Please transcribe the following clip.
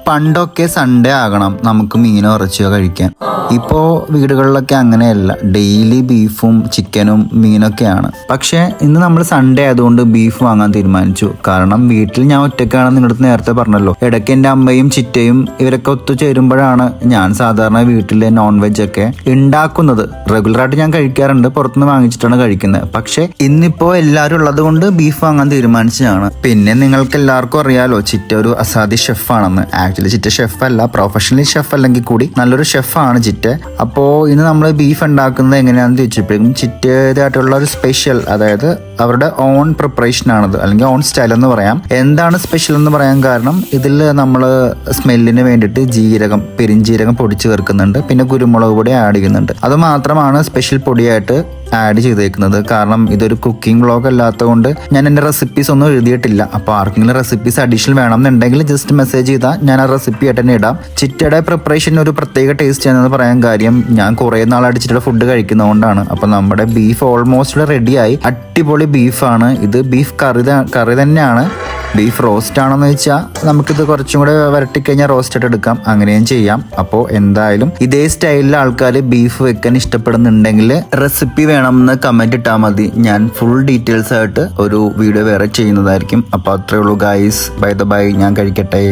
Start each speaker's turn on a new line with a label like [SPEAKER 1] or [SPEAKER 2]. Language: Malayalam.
[SPEAKER 1] പണ്ടൊക്കെ സൺഡേ ആകണം നമുക്ക് മീനോ ഇറച്ചിയോ കഴിക്കാൻ. ഇപ്പോൾ വീടുകളിലൊക്കെ അങ്ങനെയല്ല, ഡെയിലി ബീഫും ചിക്കനും മീനൊക്കെയാണ്. പക്ഷേ ഇന്ന് നമ്മൾ സൺഡേ ആയതുകൊണ്ട് ബീഫ് വാങ്ങാൻ തീരുമാനിച്ചു. കാരണം വീട്ടിൽ ഞാൻ ഒറ്റയ്ക്കാണെന്ന് നിങ്ങളുടെ നേരത്തെ പറഞ്ഞല്ലോ. ഇടയ്ക്ക് എൻ്റെ അമ്മയും ചിറ്റയും ഇവരൊക്കെ ഒത്തുചേരുമ്പോഴാണ് ഞാൻ സാധാരണ വീട്ടിലെ നോൺ വെജ് ഒക്കെ ഉണ്ടാക്കുന്നത്. റെഗുലറായിട്ട് ഞാൻ കഴിക്കാറുണ്ട്, പുറത്തുനിന്ന് വാങ്ങിച്ചിട്ടാണ് കഴിക്കുന്നത്. പക്ഷേ ഇന്നിപ്പോൾ എല്ലാവരും ഉള്ളത് കൊണ്ട് ബീഫ് വാങ്ങാൻ തീരുമാനിച്ചതാണ്. പിന്നെ നിങ്ങൾക്ക് എല്ലാവർക്കും അറിയാലോ, ചിറ്റ ഒരു അസാധ്യ ഷെഫാണെന്ന്. ആക്ച്വലി ചിറ്റ ഷെഫല്ല, പ്രൊഫഷണലി ഷെഫ് അല്ലെങ്കിൽ കൂടി നല്ലൊരു ഷെഫാണ് ചിറ്റ. അപ്പോൾ ഇന്ന് നമ്മൾ ബീഫ് ഉണ്ടാക്കുന്നത് എങ്ങനെയാണെന്ന് ചോദിച്ചപ്പോഴും ചിറ്റേതായിട്ടുള്ള ഒരു സ്പെഷ്യൽ, അതായത് അവരുടെ ഓൺ പ്രിപ്പറേഷൻ ആണത്, അല്ലെങ്കിൽ ഓൺ സ്റ്റൈൽ എന്ന് പറയാം. എന്താണ് സ്പെഷ്യൽ എന്ന് പറയാൻ കാരണം, ഇതിൽ നമ്മൾ സ്മെല്ലിന് വേണ്ടിയിട്ട് പെരിഞ്ജീരകം പൊടിച്ച് ചേർക്കുന്നുണ്ട്, പിന്നെ കുരുമുളക് പൊടി ആഡ് ചെയ്യുന്നുണ്ട്. അത് മാത്രമാണ് സ്പെഷ്യൽ പൊടിയായിട്ട് ആഡ് ചെയ്തേക്കുന്നത്. കാരണം ഇതൊരു കുക്കിംഗ് വ്ളോഗ് അല്ലാത്തതുകൊണ്ട് ഞാൻ എൻ്റെ റെസിപ്പീസ് ഒന്നും എഴുതിയിട്ടില്ല. അപ്പോൾ ആർക്കെങ്കിലും റെസിപ്പീസ് അഡീഷണൽ വേണമെന്നുണ്ടെങ്കിൽ ജസ്റ്റ് മെസ്സേജ് ചെയ്താൽ ഞാൻ ആ റെസിപ്പി ആയിട്ട് തന്നെ ഇടാം. ചിറ്റയുടെ പ്രിപ്പറേഷൻ ഒരു പ്രത്യേക ടേസ്റ്റ് ആണെന്ന് പറയാൻ കാര്യം, ഞാൻ കുറേ നാളായിട്ട് ചിറ്റയുടെ ഫുഡ് കഴിക്കുന്നതുകൊണ്ടാണ്. അപ്പോൾ നമ്മുടെ ബീഫ് ഓൾമോസ്റ്റ് റെഡിയായി. അടിപൊളി ബീഫാണ് ഇത്. ബീഫ് കറി തന്നെയാണ്. ബീഫ് റോസ്റ്റ് ആണെന്ന് വെച്ചാൽ നമുക്കിത് കുറച്ചും കൂടെ വരട്ടിക്കഴിഞ്ഞാൽ റോസ്റ്റായിട്ട് എടുക്കാം, അങ്ങനെയും ചെയ്യാം. അപ്പോൾ എന്തായാലും ഇതേ സ്റ്റൈലിൽ ആൾക്കാർ ബീഫ് വെക്കാൻ ഇഷ്ടപ്പെടുന്നുണ്ടെങ്കിൽ റെസിപ്പി വേണമെന്ന് കമൻറ്റ് ഇട്ടാൽ മതി. ഞാൻ ഫുൾ ഡീറ്റെയിൽസ് ആയിട്ട് ഒരു വീഡിയോ വേറെ ചെയ്യുന്നതായിരിക്കും. അപ്പോൾ അത്രേ ഉള്ളൂ ഗൈസ്. ബൈ ഞാൻ കഴിക്കട്ടെ.